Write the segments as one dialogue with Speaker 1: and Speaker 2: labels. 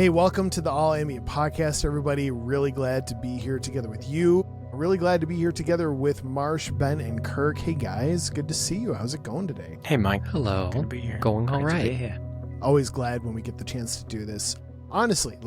Speaker 1: Hey, welcome to the All Ambient Podcast, everybody. Really glad to be here together with you. Really glad to be here together with Marsh, Ben, and Kirk. Hey, guys. Good to see you. How's it going today?
Speaker 2: Hey, Mike.
Speaker 3: Hello.
Speaker 2: Good to be here.
Speaker 3: Going all right.
Speaker 2: To be here.
Speaker 1: Always glad when we get the chance to do this. Honestly,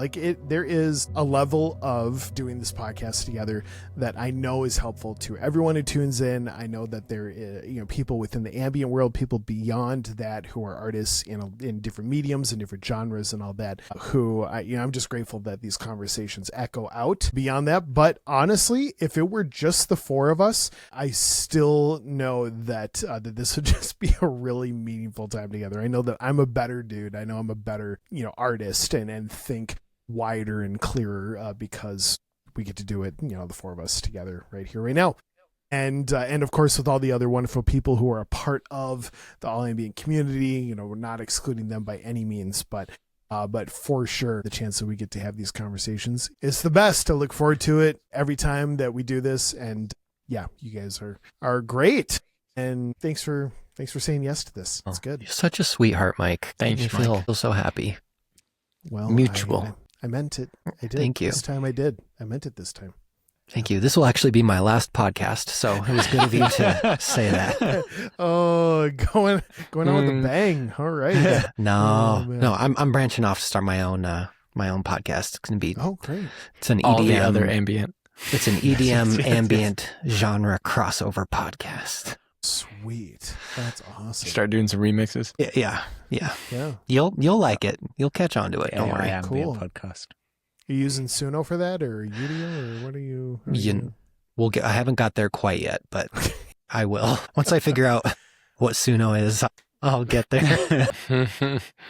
Speaker 1: there is a level of doing this podcast together that I know is helpful to everyone who tunes in. I know that there is, people within the ambient world, people beyond that who are artists in different mediums and different genres and all that, who I'm just grateful that these conversations echo out beyond that. But honestly, if it were just the four of us, I still know that that this would just be a really meaningful time together. I know that I'm a better dude. I know I'm a better, artist and think wider and clearer because we get to do it, the four of us together right here, right now. And of course, with all the other wonderful people who are a part of the All Ambient community, we're not excluding them by any means, but for sure, the chance that we get to have these conversations is the best. I look forward to it every time that we do this. And yeah, you guys are great. And thanks for saying yes to this. It's good.
Speaker 3: You're such a sweetheart, Mike.
Speaker 2: Thanks,
Speaker 3: I
Speaker 2: Mike.
Speaker 3: feel so happy.
Speaker 1: Well,
Speaker 3: Mutual.
Speaker 1: I meant it. I did.
Speaker 3: Thank you.
Speaker 1: This time I did. I meant it this time.
Speaker 3: Thank you. This will actually be my last podcast, so it was good of you to say that.
Speaker 1: Oh, going on with a bang. All right.
Speaker 3: No, I'm branching off to start my own podcast. It's gonna be.
Speaker 1: Oh, great.
Speaker 3: It's an
Speaker 2: All
Speaker 3: EDM.
Speaker 2: the other ambient.
Speaker 3: It's an EDM ambient genre crossover podcast.
Speaker 1: Sweet. That's awesome.
Speaker 2: Start doing some remixes.
Speaker 3: Yeah.
Speaker 1: Yeah.
Speaker 3: You'll like it. You'll catch on to it. Don't worry.
Speaker 1: Cool.
Speaker 4: Podcast.
Speaker 1: Are you using Suno for that or Udio or what are you?
Speaker 3: I haven't got there quite yet, but I will. Once I figure out what Suno is, I'll get there.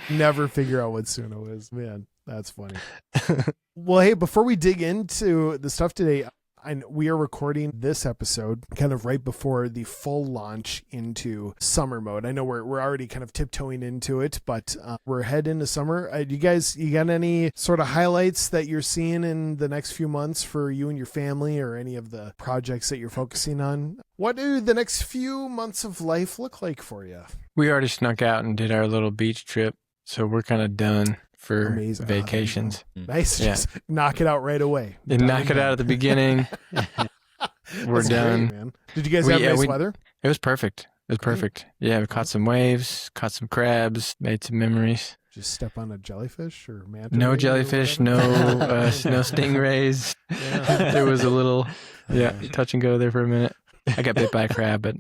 Speaker 1: Never figure out what Suno is. Man, that's funny. Well, hey, before we dig into the stuff today, we are recording this episode kind of right before the full launch into summer mode. I know we're already kind of tiptoeing into it, but we're heading into summer. You got any sort of highlights that you're seeing in the next few months for you and your family or any of the projects that you're focusing on? What do the next few months of life look like for you?
Speaker 2: We already snuck out and did our little beach trip, so we're kind of done for
Speaker 1: Amazing.
Speaker 2: vacations.
Speaker 1: Nice.
Speaker 2: Yeah.
Speaker 1: Just knock it out right away.
Speaker 2: And knock it out at the beginning. We're
Speaker 1: That's
Speaker 2: done.
Speaker 1: great, man. Did you guys have nice weather?
Speaker 2: It was perfect. It was perfect. Yeah, we caught some waves, caught some crabs, made some memories.
Speaker 1: Just step on a jellyfish or manta?
Speaker 2: No
Speaker 1: ray or
Speaker 2: jellyfish,
Speaker 1: whatever?
Speaker 2: no stingrays.
Speaker 1: Yeah.
Speaker 2: There was a little, touch and go there for a minute. I got bit by a crab, but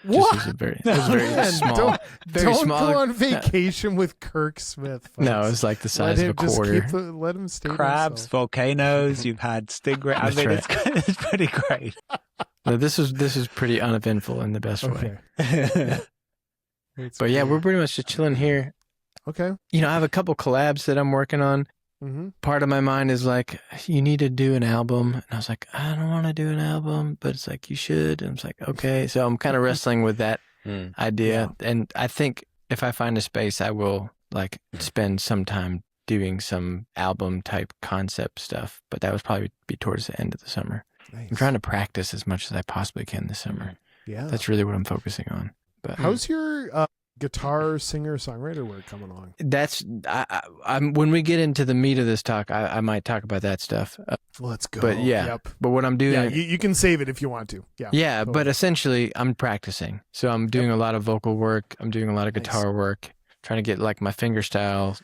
Speaker 1: What?
Speaker 2: it was very
Speaker 1: Man,
Speaker 2: small. Very
Speaker 1: don't
Speaker 2: small.
Speaker 1: go on vacation with Kirk Smith. Folks.
Speaker 2: No, it was like the size of a quarter.
Speaker 1: Let him stay to
Speaker 4: Crabs,
Speaker 1: himself.
Speaker 4: volcanoes. You've had stingray. I
Speaker 2: That's
Speaker 4: mean,
Speaker 2: right.
Speaker 4: it's pretty great.
Speaker 2: No, this is pretty uneventful in the best way.
Speaker 1: Okay. That's
Speaker 2: But yeah,
Speaker 1: great.
Speaker 2: we're pretty much just chilling here.
Speaker 1: Okay.
Speaker 2: I have a couple collabs that I'm working on.
Speaker 1: Mm-hmm.
Speaker 2: Part of my mind is like, you need to do an album. And I was like, I don't want to do an album, but it's like, you should. And I was like, okay. So I'm kind of wrestling with that idea.
Speaker 1: Yeah.
Speaker 2: And I think if I find a space, I will like spend some time doing some album type concept stuff. But that would probably be towards the end of the summer.
Speaker 1: Nice.
Speaker 2: I'm trying to practice as much as I possibly can this summer.
Speaker 1: Yeah.
Speaker 2: That's really what I'm focusing on. But
Speaker 1: How's your guitar, singer, songwriter work coming along?
Speaker 2: that's I'm when we get into the meat of this talk, I might talk about that stuff.
Speaker 1: Let's go.
Speaker 2: But yeah,
Speaker 1: Yep.
Speaker 2: but what I'm doing,
Speaker 1: Yeah. You can save it if you want to. Yeah.
Speaker 2: yeah,
Speaker 1: totally.
Speaker 2: but essentially I'm practicing. So I'm doing a lot of vocal work. I'm doing a lot of
Speaker 1: Nice.
Speaker 2: guitar work, trying to get like my finger style,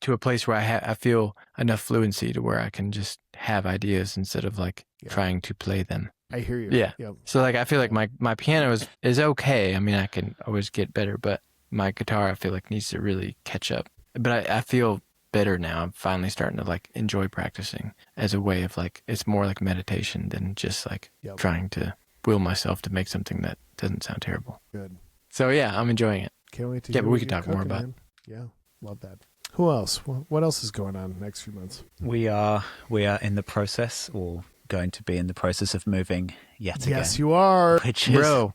Speaker 2: to a place where I feel enough fluency to where I can just have ideas instead of like trying to play them.
Speaker 1: I hear you.
Speaker 2: Yeah.
Speaker 1: Yep.
Speaker 2: So like I feel like my piano is okay. I mean, I can always get better, but my guitar I feel like needs to really catch up. But I feel better now. I'm finally starting to like enjoy practicing as a way of like it's more like meditation than just like trying to will myself to make something that doesn't sound terrible.
Speaker 1: Good.
Speaker 2: So yeah, I'm enjoying it.
Speaker 1: Can't wait to
Speaker 2: Yeah,
Speaker 1: hear
Speaker 2: but we
Speaker 1: what
Speaker 2: could
Speaker 1: you're
Speaker 2: talk more
Speaker 1: cooking,
Speaker 2: about.
Speaker 1: man. Yeah. Love that. Who else? What else is going on next few months?
Speaker 4: We are in the process, or going to be in the process of moving yet again.
Speaker 1: Yes, you are.
Speaker 4: Which is
Speaker 2: Bro,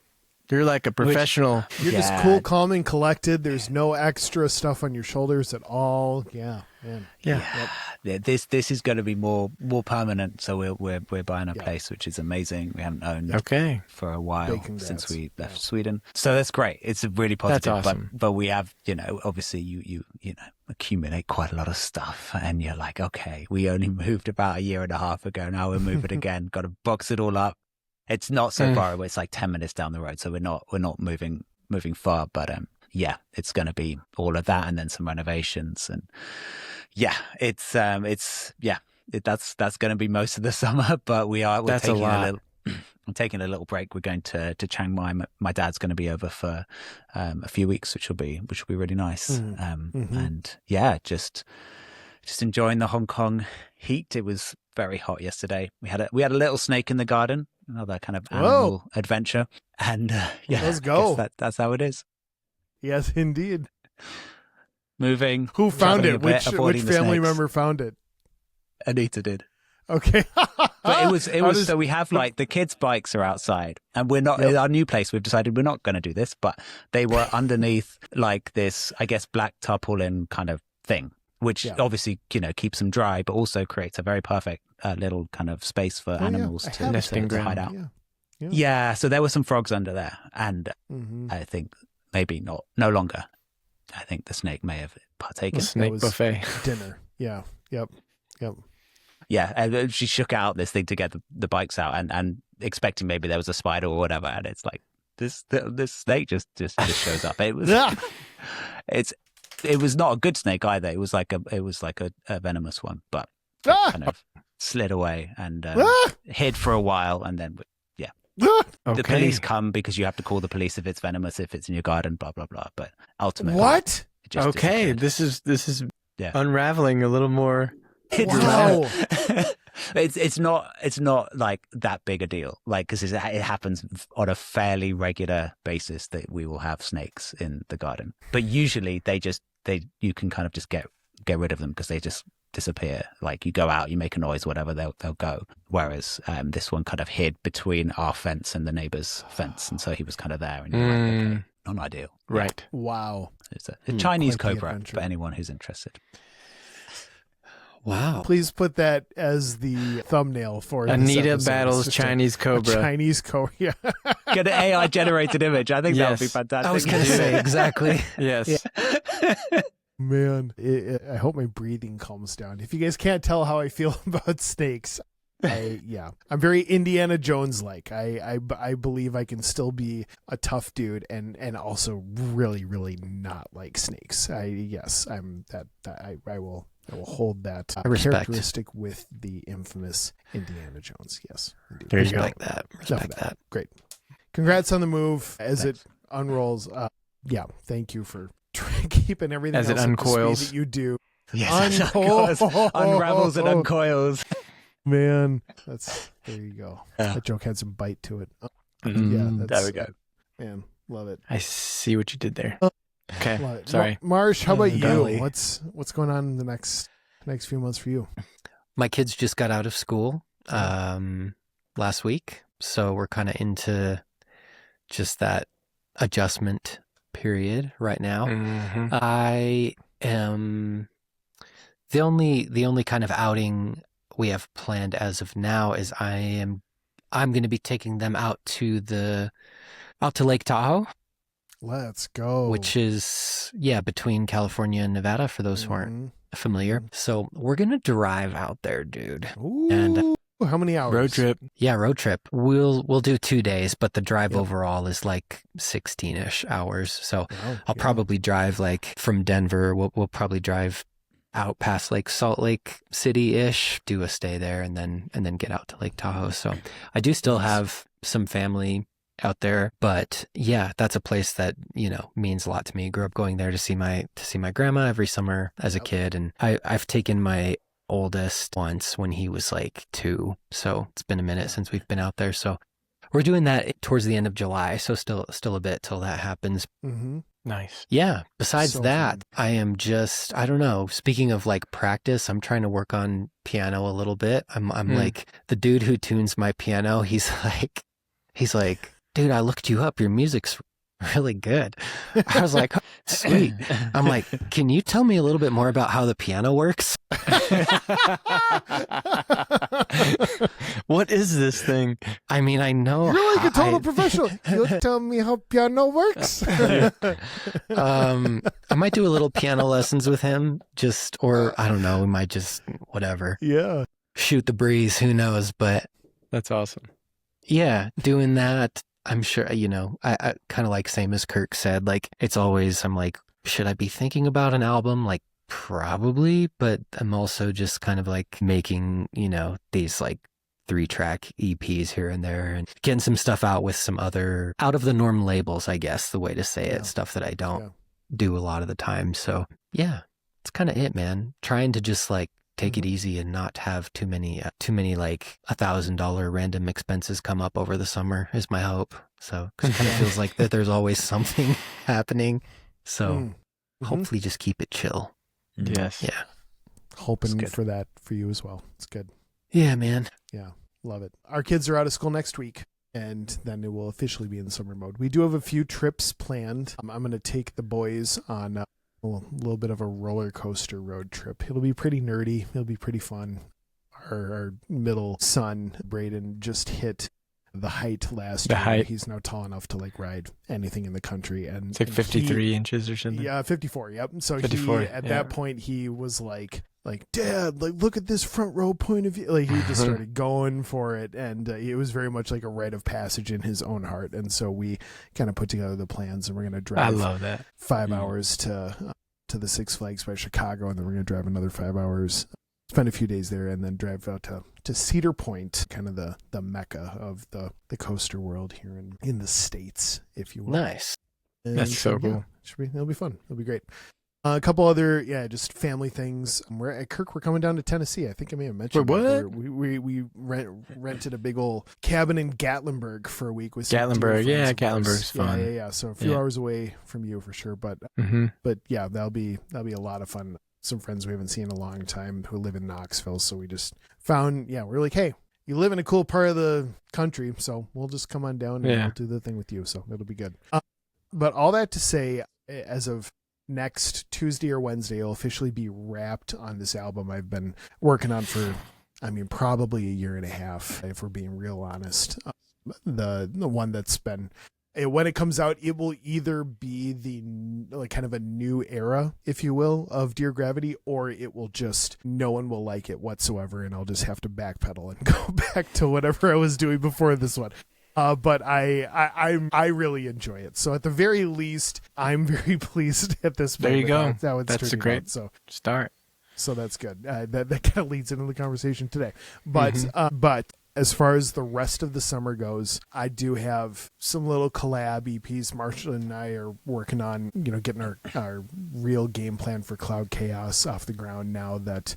Speaker 2: you're like a professional.
Speaker 1: You're just
Speaker 4: Yeah.
Speaker 1: cool, calm, and collected. There's no extra stuff on your shoulders at all. Yeah. Man.
Speaker 2: Yeah.
Speaker 4: This is going to be more permanent. So we're buying a place, which is amazing. We haven't owned
Speaker 2: Okay.
Speaker 4: for a while
Speaker 1: Big congrats.
Speaker 4: since we left Sweden. So that's great. It's really positive.
Speaker 2: That's awesome.
Speaker 4: But we have, obviously you accumulate quite a lot of stuff, and you're like, okay, we only moved about a year and a half ago. Now we're moving again. Got to box it all up. It's not so far away. It's like 10 minutes down the road. So we're not moving far, but yeah, it's going to be all of that and then some renovations, and that's going to be most of the summer. But we're
Speaker 2: That's
Speaker 4: taking
Speaker 2: a lot.
Speaker 4: I'm taking a little break. We're going to Chiang Mai. My dad's going to be over for a few weeks, which will be really nice. And yeah, just enjoying the Hong Kong heat. It was very hot yesterday. We had a little snake in the garden, another kind of animal adventure, and
Speaker 1: Let's go.
Speaker 4: That's how it is.
Speaker 1: Yes, indeed.
Speaker 4: Moving.
Speaker 1: Who found
Speaker 4: traveling
Speaker 1: it?
Speaker 4: a bit,
Speaker 1: Which
Speaker 4: avoiding the
Speaker 1: family
Speaker 4: snakes.
Speaker 1: member found it?
Speaker 4: Anita did.
Speaker 1: Okay.
Speaker 4: But it was so we have like the kids' bikes are outside, and we're not in our new place. We've decided we're not going to do this, but they were underneath like this, I guess, black tarpaulin kind of thing, which obviously keeps them dry, but also creates a very perfect little kind of space for animals to hide out. Yeah, so there were some frogs under there, and I think maybe no longer. I think the snake may have partaken.
Speaker 2: Snake buffet.
Speaker 1: Dinner. Yeah. Yep.
Speaker 4: Yeah, and she shook out this thing to get the bikes out, and expecting maybe there was a spider or whatever, and it's like this snake just shows up. It was it was not a good snake either. It was like a venomous one, but it kind of slid away and hid for a while, and then the police come because you have to call the police if it's venomous, if it's in your garden, blah blah blah. But ultimately,
Speaker 1: what?
Speaker 4: It just
Speaker 2: Okay,
Speaker 4: disappeared.
Speaker 2: this is unraveling a little more.
Speaker 1: Wow.
Speaker 4: It's not like that big a deal, like, because it happens on a fairly regular basis that we will have snakes in the garden, but usually you can kind of just get rid of them because they just disappear. Like, you go out, you make a noise, whatever, they'll go. Whereas this one kind of hid between our fence and the neighbor's fence, and so he was kind of there, and you're like, okay, not ideal,
Speaker 2: right?
Speaker 1: Wow.
Speaker 4: It's a Chinese
Speaker 1: quite the
Speaker 4: cobra
Speaker 1: adventure.
Speaker 4: for anyone who's interested.
Speaker 3: Wow.
Speaker 1: Please put that as the thumbnail for this
Speaker 2: Anita
Speaker 1: episode.
Speaker 2: battles
Speaker 1: It's just
Speaker 2: Chinese
Speaker 1: a
Speaker 2: cobra.
Speaker 1: Chinese cobra. Yeah.
Speaker 4: Get an AI generated image. I think that would be
Speaker 2: Yes.
Speaker 4: fantastic.
Speaker 3: I was going to say exactly.
Speaker 2: Yes.
Speaker 1: Man, I hope my breathing calms down. If you guys can't tell how I feel about snakes, I'm very Indiana Jones like. I believe I can still be a tough dude and also really, really not like snakes. I will hold that
Speaker 3: I respect.
Speaker 1: characteristic with the infamous Indiana Jones. Yes, indeed.
Speaker 2: There you go.
Speaker 3: Respect that.
Speaker 1: Great. Congrats on the move as it unrolls. Thank you for keeping everything
Speaker 2: As it
Speaker 1: else up to
Speaker 2: uncoils.
Speaker 1: speed that you do.
Speaker 4: Yes,
Speaker 1: Uncoils.
Speaker 4: unravels and uncoils.
Speaker 1: Man, there you go. That joke had some bite to it.
Speaker 4: There we go.
Speaker 1: Man, love it.
Speaker 2: I see what you did there. Okay,
Speaker 1: Love it.
Speaker 2: sorry.
Speaker 1: Marsh, how about you?
Speaker 3: golly.
Speaker 1: What's going on in the next few months for you?
Speaker 3: My kids just got out of school last week, so we're kind of into just that adjustment period right now.
Speaker 2: Mhm.
Speaker 3: I am the only kind of outing we have planned as of now is I'm going to be taking them out to Lake Tahoe,
Speaker 1: Let's go.
Speaker 3: which is between California and Nevada for those who aren't familiar. So we're going to drive out there, dude.
Speaker 1: Ooh,
Speaker 3: And
Speaker 1: how many hours?
Speaker 2: Road trip.
Speaker 3: Yeah, road trip. We'll do 2 days, but the drive overall is like 16-ish hours. So
Speaker 1: Wow,
Speaker 3: I'll probably drive like from Denver. We'll probably drive out past like Salt Lake City-ish, do a stay there, and then get out to Lake Tahoe. So I do still have some family out there, but yeah, that's a place that means a lot to me. Grew up going there to see my grandma every summer as a kid, and I've taken my oldest once when he was like 2, so it's been a minute since we've been out there. So we're doing that towards the end of July, so still a bit till that happens.
Speaker 1: Mm-hmm.
Speaker 2: Nice.
Speaker 3: Yeah. Besides
Speaker 1: So
Speaker 3: that,
Speaker 1: fun.
Speaker 3: I am just, I don't know. Speaking of like practice, I'm trying to work on piano a little bit. I'm like the dude who tunes my piano. He's like, dude, I looked you up. Your music's really good. I was like, sweet. I'm like, can you tell me a little bit more about how the piano works?
Speaker 2: What is this thing?
Speaker 3: I mean, I know.
Speaker 1: You're like a total professional. You'll tell me how piano works.
Speaker 3: I might do a little piano lessons with him, or I don't know, we might just, whatever.
Speaker 1: Yeah.
Speaker 3: Shoot the breeze, who knows? But
Speaker 2: That's awesome.
Speaker 3: yeah, doing that, I'm sure, I kind of like same as Kirk said, like it's always, I'm like, should I be thinking about an album? Like probably, but I'm also just kind of like making, these like 3-track EPs here and there and getting some stuff out with some other out of the norm labels, I guess the way to say it, stuff that I don't do a lot of the time. So yeah, it's kind of it, man. Trying to just like take it easy and not have too many like $1,000 random expenses come up over the summer is my hope. So 'cause it kind of feels like that there's always something happening. So hopefully just keep it chill.
Speaker 2: Yes.
Speaker 3: Yeah.
Speaker 1: Hoping for that for you as well. It's good.
Speaker 3: Yeah, man.
Speaker 1: Yeah. Love it. Our kids are out of school next week, and then it will officially be in summer mode. We do have a few trips planned. I'm going to take the boys on a little bit of a roller coaster road trip. It'll be pretty nerdy. It'll be pretty fun. Our middle son, Braden, just hit the height last year. He's now tall enough to like ride anything in the country. And
Speaker 2: it's like 53 inches or something.
Speaker 1: Yeah, 54. Yep. So
Speaker 2: 54,
Speaker 1: at that point, he was like, Dad, like, look at this front row point of view. Like, he just started going for it. And it was very much like a rite of passage in his own heart. And so we kind of put together the plans, and we're going to drive
Speaker 2: I love that.
Speaker 1: 5 hours to the Six Flags by Chicago. And then we're going to drive another 5 hours, spend a few days there, and then drive out to Cedar Point, kind of the mecca of the coaster world here in the States, if you will.
Speaker 3: Nice.
Speaker 1: And
Speaker 2: that's so cool.
Speaker 1: It'll be fun. It'll be great. A couple other, just family things. We're at Kirk. We're coming down to Tennessee. I think I may have mentioned.
Speaker 2: Wait, what?
Speaker 1: We rented a big old cabin in Gatlinburg for a week with
Speaker 2: Gatlinburg. Yeah, Gatlinburg's fun.
Speaker 1: Yeah. So a few hours away from you for sure, but yeah, that'll be a lot of fun. Some friends we haven't seen in a long time who live in Knoxville, so we just found. Yeah, we're like, hey, you live in a cool part of the country, so we'll just come on down and we'll do the thing with you. So it'll be good. But all that to say, as of next Tuesday or Wednesday, I'll officially be wrapped on this album I've been working on for, probably a year and a half, if we're being real honest. The one that's been, when it comes out, it will either be the kind of a new era, if you will, of Dear Gravity, or it will just, no one will like it whatsoever, and I'll just have to backpedal and go back to whatever I was doing before this one. But I really enjoy it. So at the very least, I'm very pleased at this point.
Speaker 2: There you go.
Speaker 1: That's
Speaker 2: a great start.
Speaker 1: So that's good. That kind of leads into the conversation today. But as far as the rest of the summer goes, I do have some little collab EPs. Marshall and I are working on, getting our real game plan for Cloud Chaos off the ground now that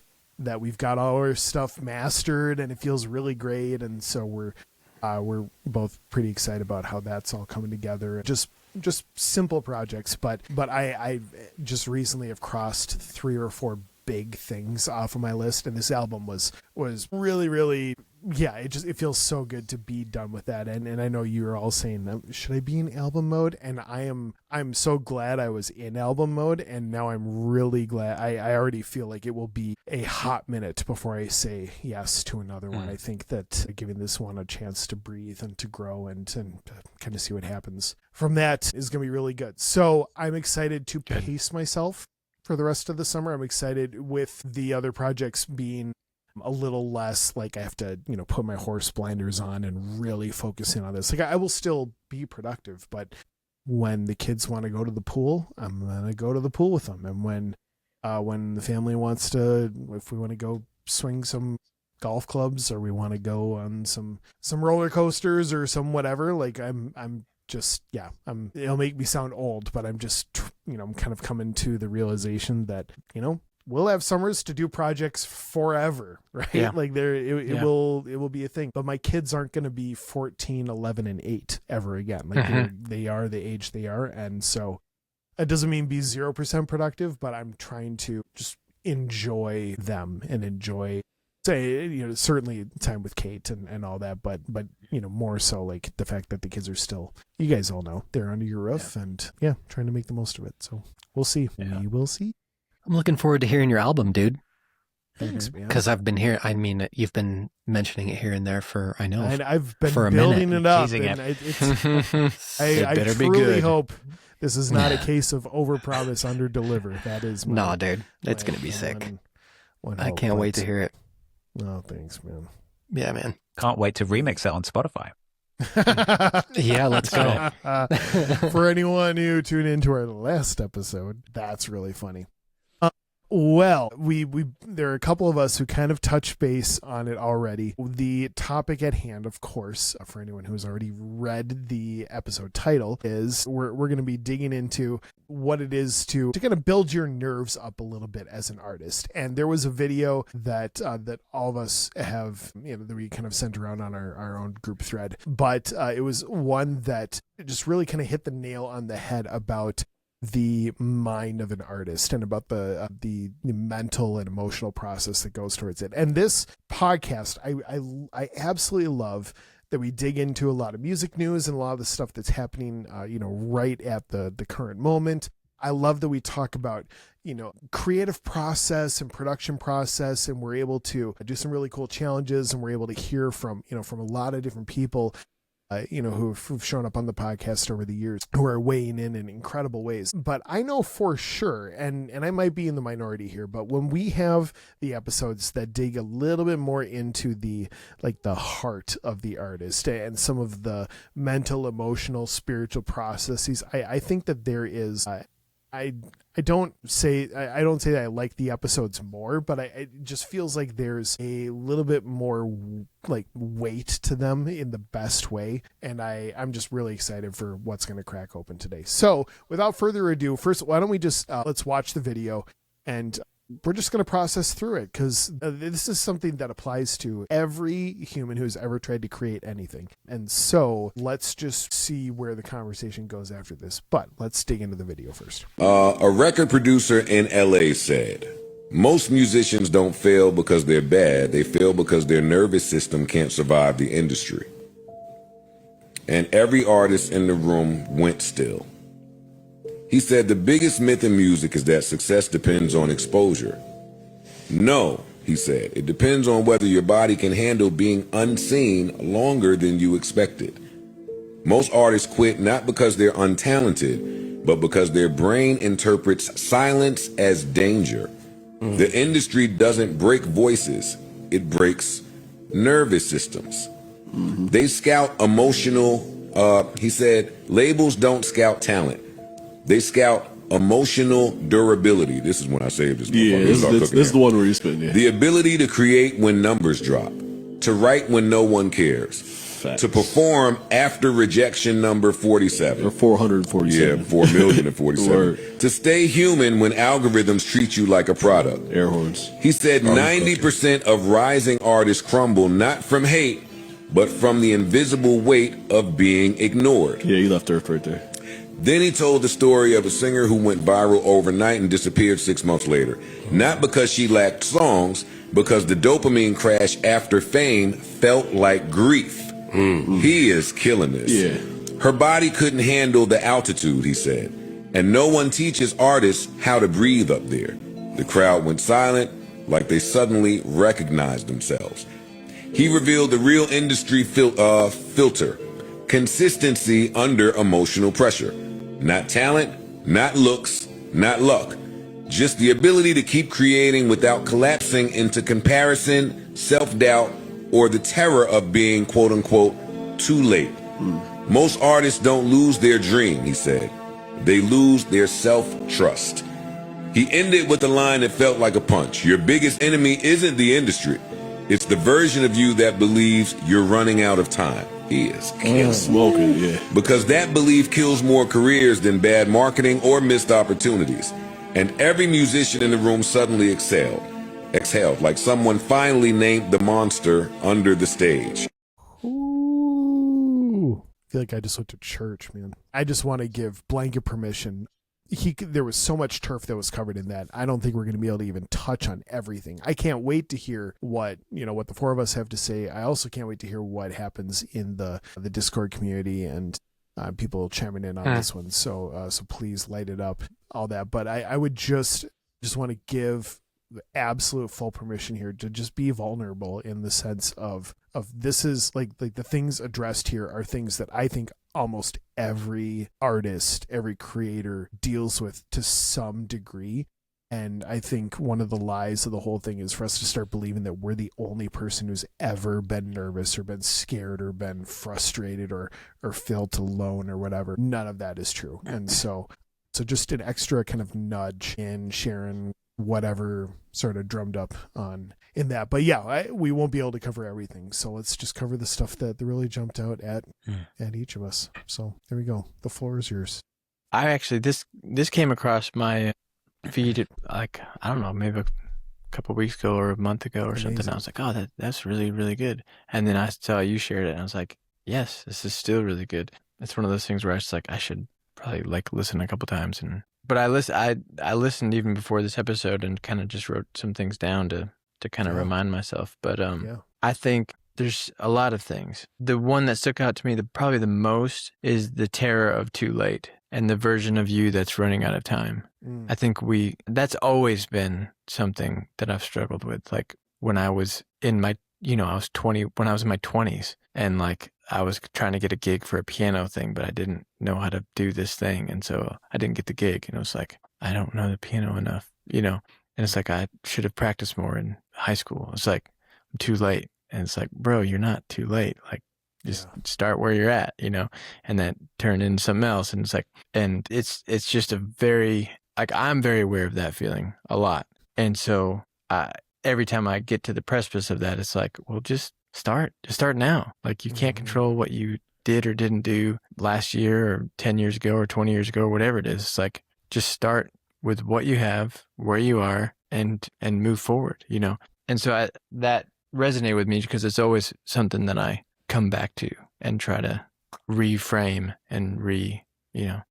Speaker 1: we've got all our stuff mastered, and it feels really great. And so we're both pretty excited about how that's all coming together. Just simple projects, but I just recently have crossed 3 or 4 big things off of my list, and this album was really, really, it feels so good to be done with that. And I know you're all saying, should I be in album mode? And I'm so glad I was in album mode, and now I'm really glad. I already feel like it will be a hot minute before I say yes to another one. I think that giving this one a chance to breathe and to grow and kind of see what happens from that is going to be really good. So I'm excited to pace myself for the rest of the summer. I'm excited with the other projects being a little less like I have to, put my horse blinders on and really focus in on this. Like, I will still be productive, but when the kids want to go to the pool, I'm going to go to the pool with them. And when the family wants to, if we want to go swing some golf clubs, or we want to go on some roller coasters or some whatever, like I'm just, it'll make me sound old, but I'm just, I'm kind of coming to the realization that, we'll have summers to do projects forever, right?
Speaker 2: Yeah.
Speaker 1: Like it will be a thing, but my kids aren't going to be 14, 11, and 8 ever again. Like they are the age they are. And so it doesn't mean be 0% productive, but I'm trying to just enjoy them and enjoy say, certainly time with Kate and all that, but more so like the fact that the kids are still, you guys all know, they're under your roof and trying to make the most of it. So we'll see.
Speaker 4: Yeah.
Speaker 1: We will see.
Speaker 3: I'm looking forward to hearing your album, dude.
Speaker 1: Thanks, man.
Speaker 3: Because I've been here. I mean, you've been mentioning it here and there for, I know.
Speaker 1: And I've been
Speaker 3: for a
Speaker 1: building
Speaker 3: minute.
Speaker 1: it up.
Speaker 4: Teasing
Speaker 1: And
Speaker 4: it.
Speaker 1: I
Speaker 2: better be
Speaker 1: truly
Speaker 2: good.
Speaker 1: hope this is not a case of overpromise, underdeliver. That is my,
Speaker 3: No, dude. It's
Speaker 1: my
Speaker 3: going to be sick.
Speaker 1: one
Speaker 3: I
Speaker 1: hope,
Speaker 3: can't wait
Speaker 1: but-
Speaker 3: to hear it.
Speaker 1: Oh, thanks, man.
Speaker 3: Yeah, man.
Speaker 4: Can't wait to remix it on Spotify.
Speaker 3: Yeah, let's go.
Speaker 1: For anyone who tuned into our last episode, that's really funny. Well, we there are a couple of us who kind of touched base on it already. The topic at hand, of course, for anyone who has already read the episode title, is we're going to be digging into what it is to kind of build your nerves up a little bit as an artist. And there was a video that that all of us have, that we kind of sent around on our own group thread. But it was one that just really kind of hit the nail on the head about the mind of an artist and about the mental and emotional process that goes towards it. And this podcast, I absolutely love that we dig into a lot of music news and a lot of the stuff that's happening, right at the current moment. I love that we talk about, creative process and production process, and we're able to do some really cool challenges, and we're able to hear from a lot of different people who've shown up on the podcast over the years, who are weighing in incredible ways. But I know for sure, and I might be in the minority here, but when we have the episodes that dig a little bit more into the heart of the artist and some of the mental, emotional, spiritual processes, I think that there is, I don't say that I like the episodes more, but it just feels like there's a little bit more like weight to them in the best way. And I'm just really excited for what's going to crack open today. So without further ado, first, why don't we just, let's watch the video, and we're just going to process through it, because this is something that applies to every human who's ever tried to create anything. And so let's just see where the conversation goes after this. But let's dig into the video first.
Speaker 5: A record producer in LA said, "Most musicians don't fail because they're bad. They fail because their nervous system can't survive the industry." And every artist in the room went still. He said, "The biggest myth in music is that success depends on exposure." "No," he said, "it depends on whether your body can handle being unseen longer than you expected. Most artists quit not because they're untalented, but because their brain interprets silence as danger. The industry doesn't break voices, it breaks nervous systems. They scout emotional," he said, "labels don't scout talent. They scout emotional durability." This is when I saved this.
Speaker 6: Yeah, this is the one where you spin. Yeah.
Speaker 5: "The ability to create when numbers drop, to write when no one cares,
Speaker 6: Facts.
Speaker 5: to perform after rejection number 47.
Speaker 6: Or 447.
Speaker 5: Yeah, 4,047.
Speaker 6: Word.
Speaker 5: To stay human when algorithms treat you like a product."
Speaker 6: Air horns.
Speaker 5: He said 90% of rising artists crumble not from hate, but from the invisible weight of being ignored.
Speaker 6: Yeah, you left Earth right there.
Speaker 5: Then he told the story of a singer who went viral overnight and disappeared 6 months later. Not because she lacked songs, because the dopamine crash after fame felt like grief. He is killing this.
Speaker 6: Yeah.
Speaker 5: Her body couldn't handle the altitude, he said. And no one teaches artists how to breathe up there. The crowd went silent, like they suddenly recognized themselves. He revealed the real industry filter: consistency under emotional pressure. Not talent, not looks, not luck. Just the ability to keep creating without collapsing into comparison, self-doubt, or the terror of being, quote unquote, too late. Most artists don't lose their dream, he said. They lose their self-trust. He ended with a line that felt like a punch. Your biggest enemy isn't the industry. It's the version of you that believes you're running out of time. He is killing.
Speaker 6: Smoking, yeah.
Speaker 5: Because that belief kills more careers than bad marketing or missed opportunities. And every musician in the room suddenly exhaled, like someone finally named the monster under the stage.
Speaker 1: Ooh. I feel like I just went to church, man. I just want to give blanket permission. there was so much turf that was covered in that. I don't think we're going to be able to even touch on everything. I can't wait to hear what the four of us have to say. I also can't wait to hear what happens in the Discord community and people chiming in on this one. So please light it up, all that. But I would just want to give the absolute full permission here to just be vulnerable in the sense of this is like the things addressed here are things that I think almost every artist, every creator deals with to some degree. And I think one of the lies of the whole thing is for us to start believing that we're the only person who's ever been nervous or been scared or been frustrated or felt alone or whatever. None of that is true. And so just an extra kind of nudge in sharing whatever sort of drummed up on in that. But yeah, we won't be able to cover everything. So let's just cover the stuff that really jumped out at each of us. So there we go. The floor is yours.
Speaker 2: I actually, this came across my feed, like, I don't know, maybe a couple of weeks ago or a month ago or something. I was like, oh, that's really, really good. And then I saw you shared it and I was like, yes, this is still really good. It's one of those things where I was like, I should probably listen a couple times. But I listened even before this episode and kind of just wrote some things down to kind of remind myself. But I think there's a lot of things. The one that stuck out to me, probably the most, is the terror of too late and the version of you that's running out of time. I think that's always been something that I've struggled with. Like when I was in my, I was 20, when I was in my 20s and I was trying to get a gig for a piano thing, but I didn't know how to do this thing. And so I didn't get the gig. And it was like, I don't know the piano enough, and it's like, I should have practiced more in high school. It's like, I'm too late. And it's like, bro, you're not too late. Like, just start where you're at, and then turn into something else. And it's like, and it's just a very, I'm very aware of that feeling a lot. And so every time I get to the precipice of that, it's like, well, just start now. Like, you can't control what you did or didn't do last year or 10 years ago or 20 years ago or whatever it is. It's like, just start with what you have, where you are, and move forward, And so that resonated with me because it's always something that I come back to and try to reframe and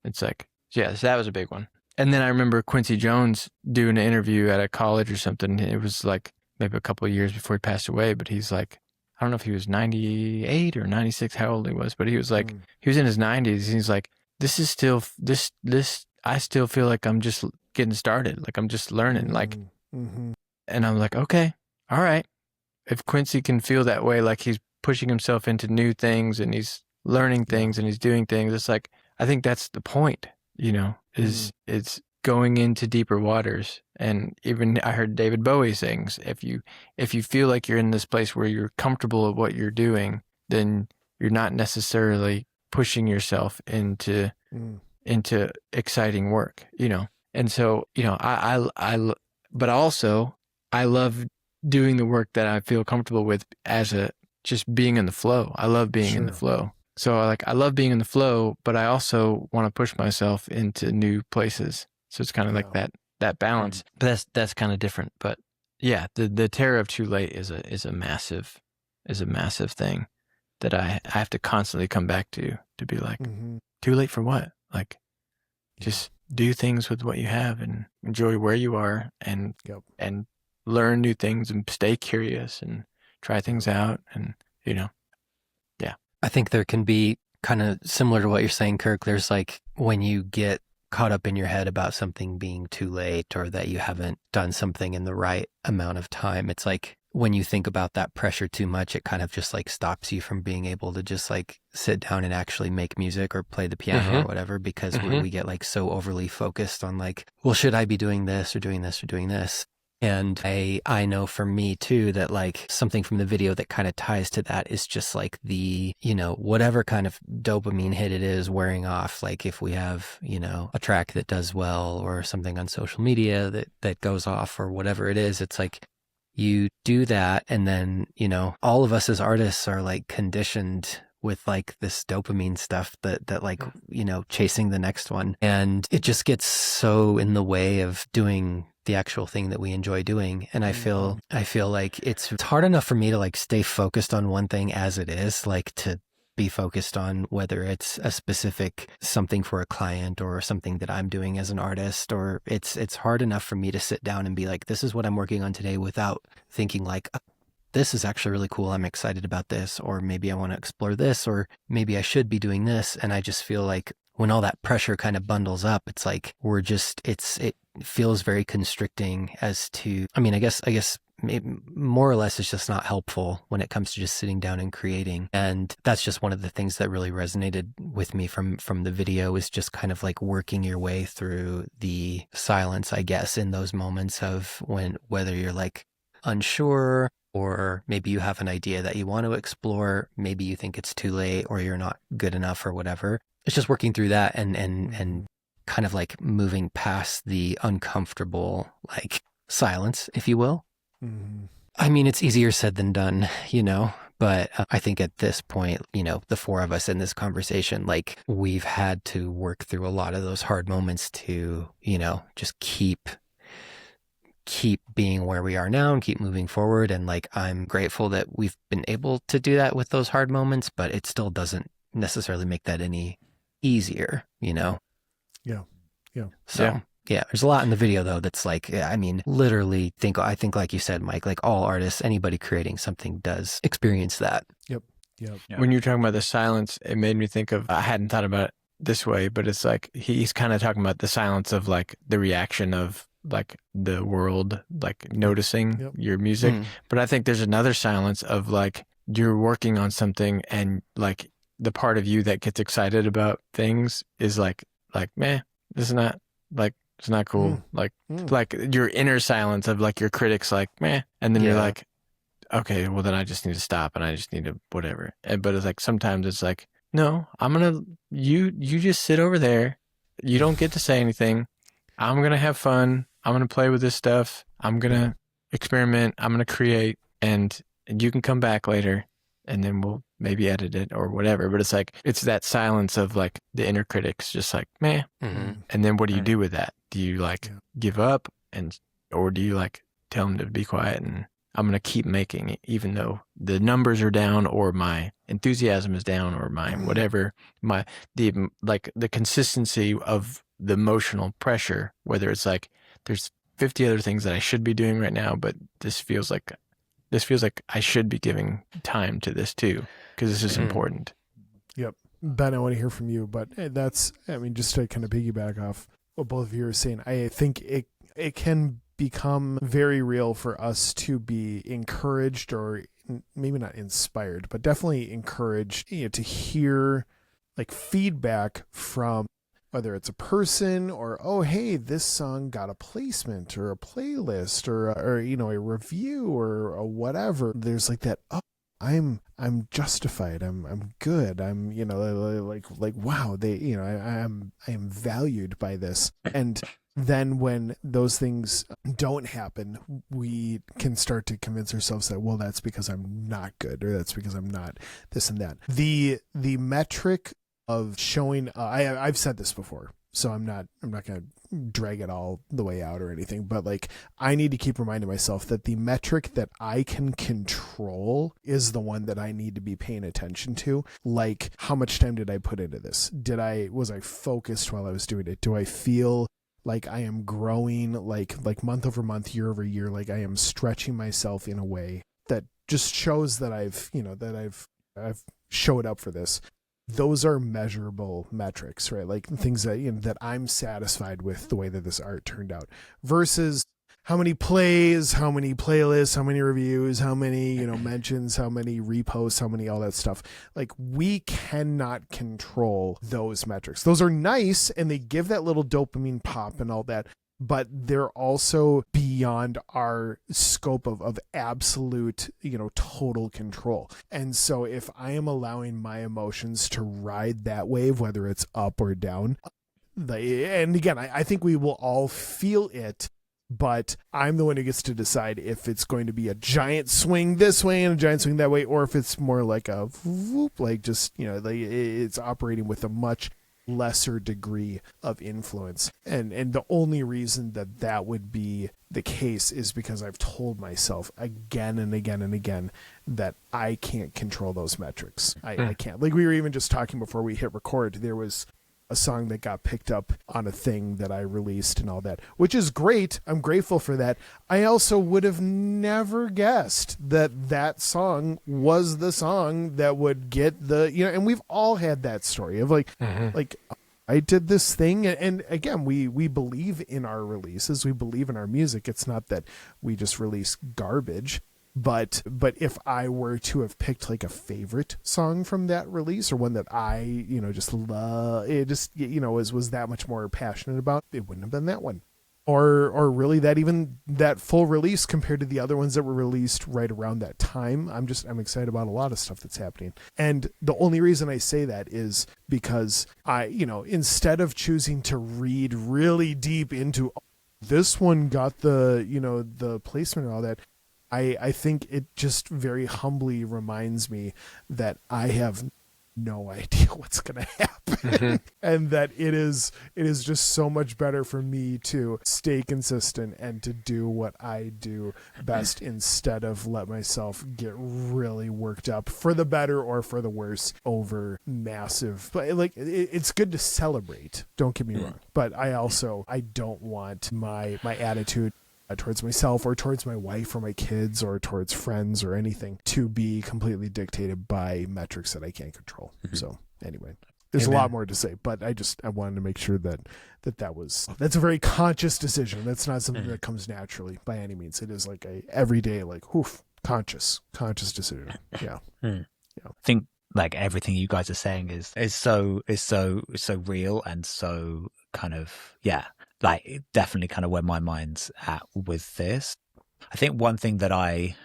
Speaker 2: it's like, yeah, so that was a big one. And then I remember Quincy Jones doing an interview at a college or something. It was like maybe a couple of years before he passed away, but he's like, I don't know if he was 98 or 96, how old he was, but he was like, he was in his 90s. And he's like, this is still, this, I still feel like I'm just getting started. Like, I'm just learning. And I'm like, okay, all right. If Quincy can feel that way, like he's pushing himself into new things and he's learning things and he's doing things, it's like, I think that's the point, is it's going into deeper waters. And even I heard David Bowie sings, if you feel like you're in this place where you're comfortable with what you're doing, then you're not necessarily pushing yourself into exciting work, And so, but also I love doing the work that I feel comfortable with as just being in the flow. I love being in the flow. So I love being in the flow, but I also want to push myself into new places. So it's kind of like that balance. But that's kind of different. But yeah, the terror of too late is a massive thing that I have to constantly come back to be like, too late for what? Like, just do things with what you have and enjoy where you are and learn new things and stay curious and try things out and, yeah.
Speaker 3: I think there can be kind of similar to what you're saying, Kirk. There's like when you get caught up in your head about something being too late or that you haven't done something in the right amount of time. It's like when you think about that pressure too much, it kind of just like stops you from being able to just like sit down and actually make music or play the piano or whatever, because we get like so overly focused on like, well, should I be doing this or doing this or doing this? And I know for me too, that like something from the video that kind of ties to that is just like the, whatever kind of dopamine hit it is wearing off. Like if we have, a track that does well or something on social media that goes off or whatever it is, it's like you do that. And then, all of us as artists are like conditioned with like this dopamine stuff that like, chasing the next one. And it just gets so in the way of doing the actual thing that we enjoy doing. And I feel like it's hard enough for me to like stay focused on one thing as it is, like to be focused on, whether it's a specific something for a client or something that I'm doing as an artist, or it's hard enough for me to sit down and be like, this is what I'm working on today, without thinking like, this is actually really cool. I'm excited about this, or maybe I want to explore this, or maybe I should be doing this. And I just feel like when all that pressure kind of bundles up, it's like it feels very constricting as to, I mean, I guess more or less it's just not helpful when it comes to just sitting down and creating. And that's just one of the things that really resonated with me from the video, is just kind of like working your way through the silence, I guess, in those moments of whether you're like unsure, or maybe you have an idea that you want to explore, maybe you think it's too late or you're not good enough or whatever. It's just working through that and kind of like moving past the uncomfortable like silence, if you will.
Speaker 1: Mm-hmm.
Speaker 3: I mean, it's easier said than done, but I think at this point, the four of us in this conversation, like we've had to work through a lot of those hard moments to, just keep being where we are now and keep moving forward. And like, I'm grateful that we've been able to do that with those hard moments, but it still doesn't necessarily make that any easier,
Speaker 1: Yeah.
Speaker 3: So yeah, there's a lot in the video though that's like, I mean, literally I think like you said, Mike, like all artists, anybody creating something does experience that.
Speaker 1: Yep.
Speaker 2: When you're talking about the silence, it made me think of, I hadn't thought about it this way, but it's like he's kind of talking about the silence of like the reaction of like the world, like noticing your music. But I think there's another silence of like you're working on something and like the part of you that gets excited about things is like, man, this is not like, it's not cool. Like your inner silence of like your critics like, meh. And then you're like, okay, well then I just need to stop and I just need to whatever. But it's like, sometimes it's like, no, you just sit over there. You don't get to say anything. I'm going to have fun. I'm going to play with this stuff. I'm going to experiment. I'm going to create, and you can come back later and then we'll maybe edit it or whatever. But it's like, it's that silence of like the inner critics just like, meh.
Speaker 3: Mm-hmm.
Speaker 2: And then what do you do with that? Do you like give up or do you like tell them to be quiet and I'm going to keep making it even though the numbers are down or my enthusiasm is down or my whatever, the consistency of the emotional pressure, whether it's like there's 50 other things that I should be doing right now, but this feels like I should be giving time to this too, because this is important.
Speaker 1: Yep. Ben, I want to hear from you, but just to kind of piggyback off what both of you are saying, I think it can become very real for us to be encouraged, or maybe not inspired, but definitely encouraged, to hear like feedback from whether it's a person or, oh, hey, this song got a placement or a playlist or a review or whatever. There's like that, oh, I'm justified. I'm good. I'm, like, wow, they, I am valued by this. And then when those things don't happen, we can start to convince ourselves that, well, that's because I'm not good, or that's because I'm not this and that. The metric of showing, I've said this before, so I'm not going to drag it all the way out or anything, but like, I need to keep reminding myself that the metric that I can control is the one that I need to be paying attention to. Like, how much time did I put into this? Was I focused while I was doing it? Do I feel like I am growing, like month over month, year over year, like I am stretching myself in a way that just shows that I've showed up for this. Those are measurable metrics, right? Like things that, that I'm satisfied with the way that this art turned out, versus how many plays, how many playlists, how many reviews, how many, mentions, how many reposts, how many, all that stuff. Like, we cannot control those metrics. Those are nice and they give that little dopamine pop and all that, but they're also beyond our scope of absolute, total control. And so if I am allowing my emotions to ride that wave, whether it's up or down, and again, I think we will all feel it, but I'm the one who gets to decide if it's going to be a giant swing this way and a giant swing that way, or if it's more like a whoop, like just, it's operating with a much lesser degree of influence. And the only reason that would be the case is because I've told myself again and again and again that I can't control those metrics. I can't. Like we were even just talking before we hit record, there was a song that got picked up on a thing that I released and all that, which is great. I'm grateful for that. I also would have never guessed that song was the song that would get the, and we've all had that story of like I did this thing. And again, we believe in our releases. We believe in our music. It's not that we just release garbage. But if I were to have picked like a favorite song from that release or one that I, just love, it just, was that much more passionate about, it wouldn't have been that one. Or really that full release compared to the other ones that were released right around that time. I'm excited about a lot of stuff that's happening. And the only reason I say that is because I, instead of choosing to read really deep into this one got the, the placement and all that, I think it just very humbly reminds me that I have no idea what's going to happen and that it is just so much better for me to stay consistent and to do what I do best instead of let myself get really worked up for the better or for the worse over massive. But like it's good to celebrate, don't get me wrong, but I don't want my attitude towards myself or towards my wife or my kids or towards friends or anything to be completely dictated by metrics that I can't control. So anyway, there's a lot more to say, but I wanted to make sure that's a very conscious decision. That's not something that comes naturally by any means. It is like a everyday, like, conscious decision. Yeah.
Speaker 4: I think like everything you guys are saying is so real and so kind of, like definitely kind of where my mind's at with this. I think one thing that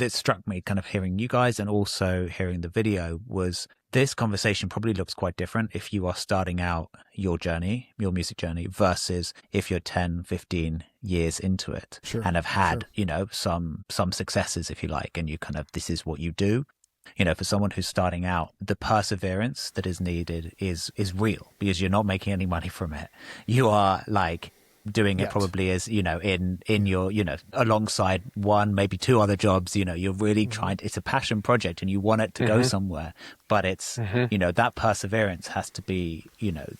Speaker 4: struck me kind of hearing you guys and also hearing the video was this conversation probably looks quite different if you are starting out your music journey versus if you're 10, 15 years into it and have had, some successes, if you like, and you kind of, this is what you do. For someone who's starting out, the perseverance that is needed is real because you're not making any money from it. You are like doing it probably as, in your, alongside one, maybe two other jobs, you're really trying, it's a passion project and you want it to go somewhere, but it's, that perseverance has to be,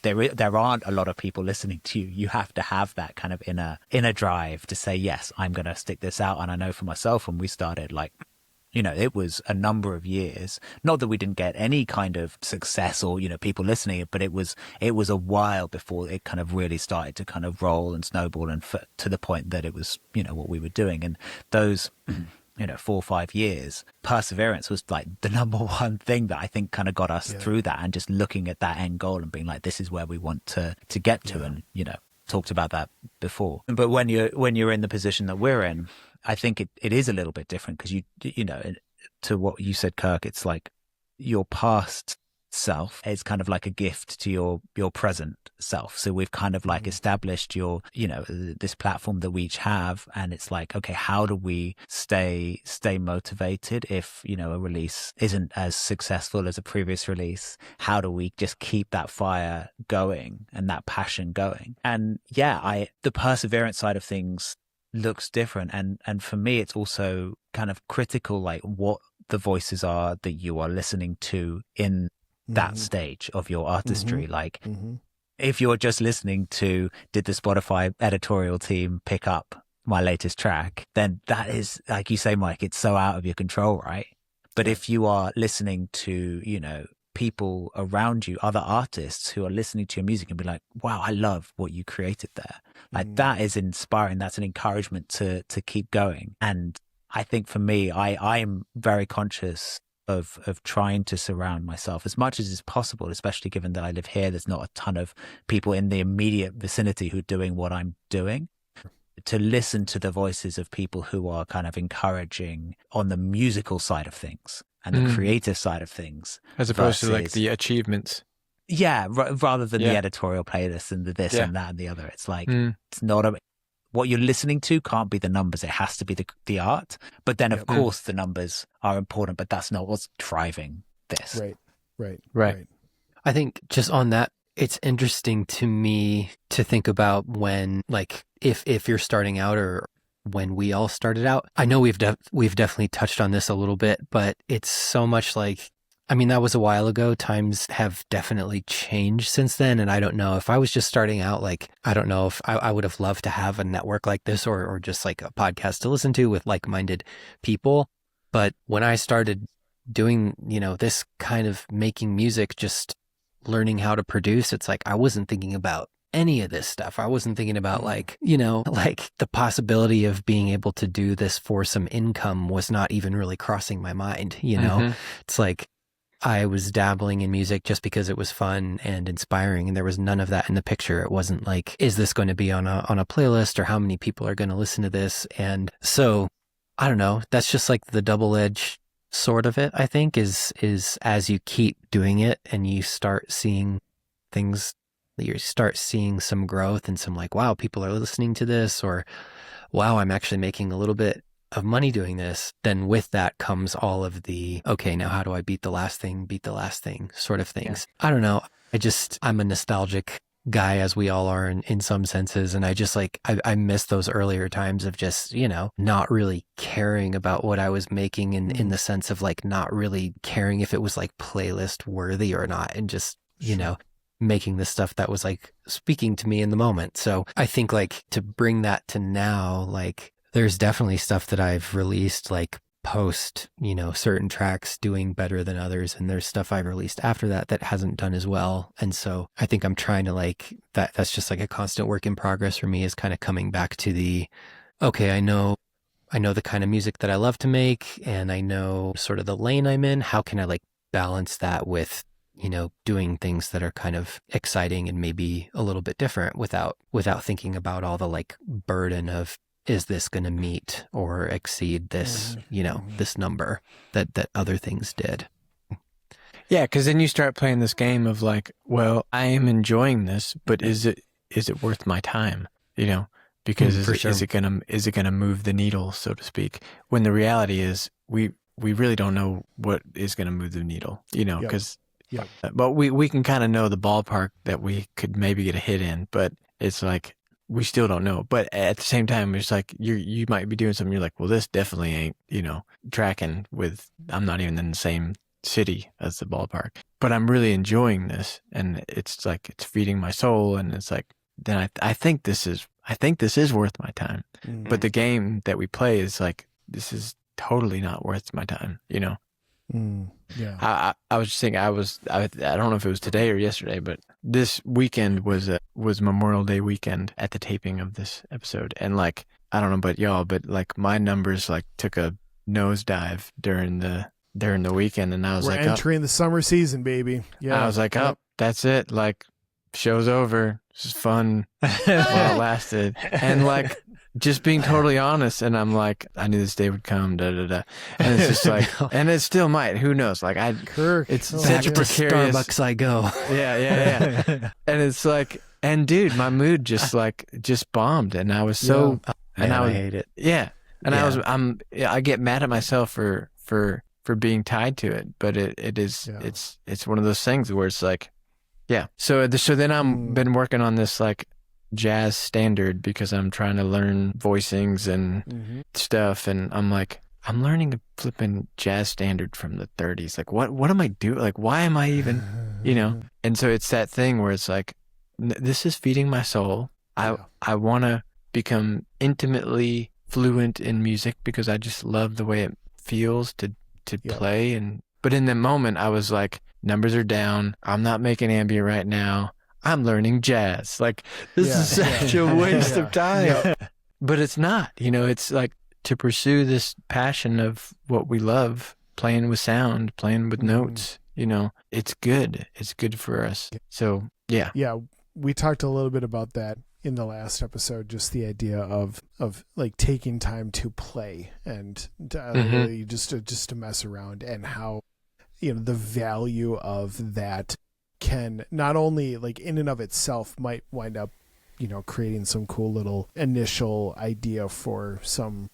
Speaker 4: there aren't a lot of people listening to you. You have to have that kind of inner drive to say, yes, I'm going to stick this out. And I know for myself, when we started, like, it was a number of years, not that we didn't get any kind of success or, people listening, but it was a while before it kind of really started to kind of roll and snowball and to the point that it was, what we were doing. And those, 4 or 5 years, perseverance was like the number one thing that I think kind of got us through that and just looking at that end goal and being like, this is where we want to get to. And, talked about that before. But when you're in the position that we're in, I think it is a little bit different because to what you said, Kirk, it's like your past self is kind of like a gift to your present self. So we've kind of like established this platform that we each have, and it's like, okay, how do we stay motivated if a release isn't as successful as a previous release? How do we just keep that fire going and that passion going? And the perseverance side of things looks different, and for me it's also kind of critical, like what the voices are that you are listening to in that stage of your artistry. Like if you're just listening to, did the Spotify editorial team pick up my latest track, then that is, like you say, Mike, it's so out of your control, right? But if you are listening to people around you, other artists who are listening to your music and be like, wow, I love what you created there. Like that is inspiring. That's an encouragement to keep going. And I think for me, I'm very conscious of trying to surround myself as much as is possible, especially given that I live here. There's not a ton of people in the immediate vicinity who are doing what I'm doing. To listen to the voices of people who are kind of encouraging on the musical side of things and the creative side of things.
Speaker 2: As opposed to like the achievements.
Speaker 4: Yeah, rather than the editorial playlist and the this and that and the other. It's like, it's not what you're listening to can't be the numbers. It has to be the art. But then, of course, the numbers are important, but that's not what's driving this.
Speaker 1: Right.
Speaker 3: I think just on that, it's interesting to me to think about when, like, if you're starting out or when we all started out. I know we've definitely touched on this a little bit, but it's so much like, I mean, that was a while ago. Times have definitely changed since then. And I don't know if I was just starting out, like, I don't know if I would have loved to have a network like this or just like a podcast to listen to with like-minded people. But when I started doing, this kind of making music, just learning how to produce, it's like I wasn't thinking about any of this stuff. I wasn't thinking about like the possibility of being able to do this for some income was not even really crossing my mind, It's like I was dabbling in music just because it was fun and inspiring, and there was none of that in the picture. It wasn't like, is this going to be on a playlist, or how many people are going to listen to this? And so I don't know, that's just like the double-edged sword of it, I think, is as you keep doing it and you start seeing things, you start seeing some growth and some like, wow, people are listening to this, or wow, I'm actually making a little bit of money doing this. Then with that comes all of the, okay, now how do I beat the last thing sort of things. Yeah. I don't know. I'm a nostalgic guy, as we all are in some senses. And I just like, I miss those earlier times of just, not really caring about what I was making in the sense of like not really caring if it was like playlist worthy or not. And just, making the stuff that was like speaking to me in the moment. So I think like to bring that to now, like there's definitely stuff that I've released like post, certain tracks doing better than others. And there's stuff I've released after that hasn't done as well. And so I think I'm trying to like, that's just like a constant work in progress for me, is kind of coming back to the, okay, I know the kind of music that I love to make, and I know sort of the lane I'm in. How can I like balance that with, doing things that are kind of exciting and maybe a little bit different without thinking about all the like burden of, is this going to meet or exceed this, this number that other things did?
Speaker 2: Yeah, because then you start playing this game of like, well, I am enjoying this, but is it worth my time? Because is it gonna move the needle, so to speak? When the reality is, we really don't know what is gonna move the needle, because.
Speaker 1: Yeah.
Speaker 2: But we can kind of know the ballpark that we could maybe get a hit in, but it's like we still don't know. But at the same time, it's like you might be doing something. You're like, well, this definitely ain't tracking with. I'm not even in the same city as the ballpark, but I'm really enjoying this, and it's like it's feeding my soul, and it's like then I think this is worth my time. Mm-hmm. But the game that we play is like, this is totally not worth my time.
Speaker 1: Yeah.
Speaker 2: I was just thinking, I don't know if it was today or yesterday, but this weekend was Memorial Day weekend at the taping of this episode. And like, I don't know about y'all, but like my numbers like took a nosedive during the weekend. And I was
Speaker 1: We're
Speaker 2: like,
Speaker 1: entering the summer season, baby. Yeah.
Speaker 2: I was like, oh, that's it. Like, show's over. This is fun while it lasted. And like, just being totally honest, and I'm like, I knew this day would come, and it's just like, and it still might. Who knows? Like,
Speaker 1: Kirk,
Speaker 2: it's such a precarious.
Speaker 3: Starbucks I go.
Speaker 2: Yeah. And it's like, and dude, my mood just bombed, and I was so, and
Speaker 3: I hate it.
Speaker 2: Yeah, and I get mad at myself for being tied to it, but it is, it's one of those things where it's like, yeah. So then I'm been working on this like jazz standard, because I'm trying to learn voicings and stuff, and I'm like, I'm learning a flipping jazz standard from the 30s. Like, what am I doing? Like, why am I even, And so it's that thing where it's like, this is feeding my soul. I want to become intimately fluent in music because I just love the way it feels to play. But in the moment, I was like, numbers are down. I'm not making ambient right now. I'm learning jazz. Like, this is such a waste of time. Yeah. But it's not, it's like to pursue this passion of what we love, playing with sound, playing with notes, it's good. It's good for us. So, yeah.
Speaker 1: Yeah. We talked a little bit about that in the last episode, just the idea of like taking time to play and really just to mess around, and how, the value of that can not only like in and of itself might wind up, creating some cool little initial idea for some,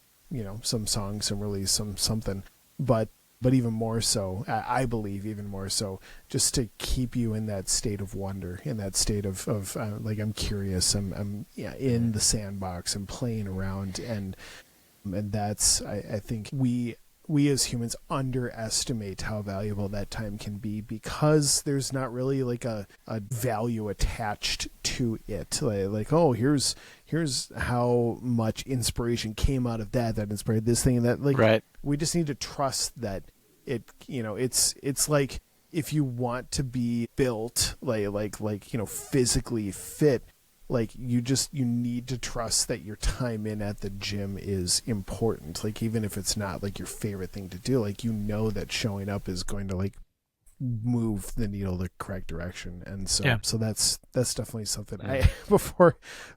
Speaker 1: some song, some release, something, but but even more so, I believe even more so, just to keep you in that state of wonder, in that state of like, I'm curious, I'm in the sandbox, I'm playing around, and that's, I think we as humans underestimate how valuable that time can be, because there's not really like a value attached to it. Like, oh, here's how much inspiration came out of that inspired this thing, and that, like,
Speaker 2: Right.
Speaker 1: we just need to trust that it, it's like, if you want to be built like physically fit, like, you need to trust that your time in at the gym is important. Like, even if it's not like your favorite thing to do, like, that showing up is going to like move the needle the correct direction. And so, so that's definitely something. Before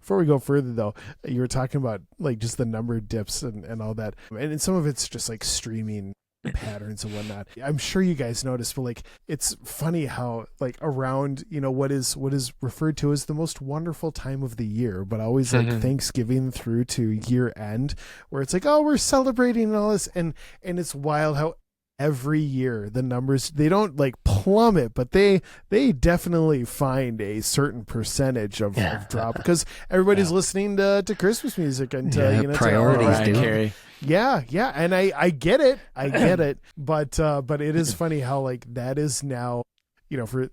Speaker 1: we go further though, you were talking about like just the number of dips and all that. And some of it's just like streaming patterns and whatnot. I'm sure you guys noticed, but like, it's funny how like around, what is referred to as the most wonderful time of the year, but always like Thanksgiving through to year end, where it's like, oh, we're celebrating and all this, and it's wild how every year the numbers, they don't like plummet, but they definitely find a certain percentage of drop, because everybody's listening to Christmas music and
Speaker 3: priorities, dude.
Speaker 1: Yeah, and I get it, but it is funny how like that is now,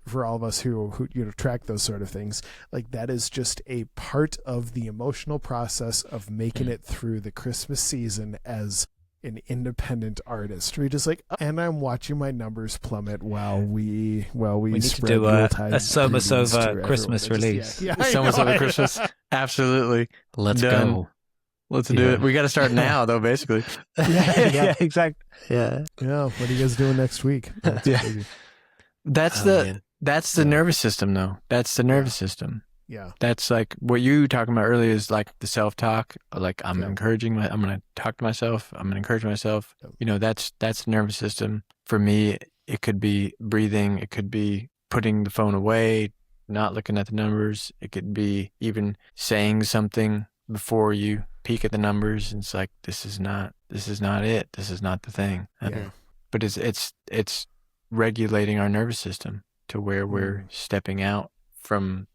Speaker 1: for all of us who track those sort of things, like that is just a part of the emotional process of making it through the Christmas season as an independent artist. We're just like, and I'm watching my numbers plummet while we
Speaker 4: need to
Speaker 1: spread
Speaker 4: do a
Speaker 1: Somas
Speaker 4: over Christmas release.
Speaker 2: Somas over Christmas. Absolutely.
Speaker 3: Let's
Speaker 2: Done.
Speaker 3: go.
Speaker 2: Let's do it. We got to start now, though, basically.
Speaker 4: Yeah, exactly.
Speaker 3: Yeah.
Speaker 1: Yeah. What are you guys doing next week? That's crazy.
Speaker 2: That's the nervous system, though. That's the nervous system.
Speaker 1: Yeah.
Speaker 2: That's like what you were talking about earlier, is like the self-talk. Like, I'm encouraging I'm going to talk to myself. I'm going to encourage myself. That's the nervous system. For me, it could be breathing. It could be putting the phone away, not looking at the numbers. It could be even saying something before you peek at the numbers, and it's like, this is not it. This is not the thing. But it's regulating our nervous system to where we're stepping out from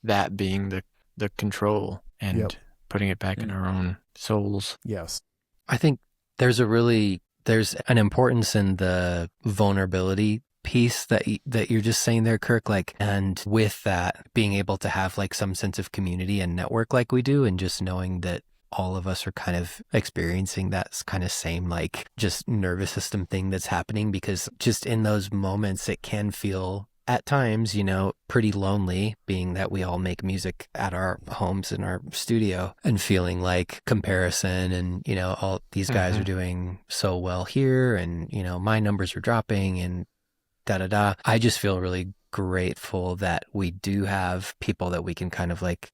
Speaker 2: that being the control and putting it back in our own souls.
Speaker 1: Yes.
Speaker 3: I think there's an importance in the vulnerability piece that you're just saying there, Kirk, like, and with that being able to have like some sense of community and network like we do, and just knowing that all of us are kind of experiencing that kind of same like just nervous system thing that's happening, because just in those moments it can feel at times, pretty lonely, being that we all make music at our homes in our studio, and feeling like comparison and, all these guys are doing so well here, and, my numbers are dropping and da-da-da. I just feel really grateful that we do have people that we can kind of like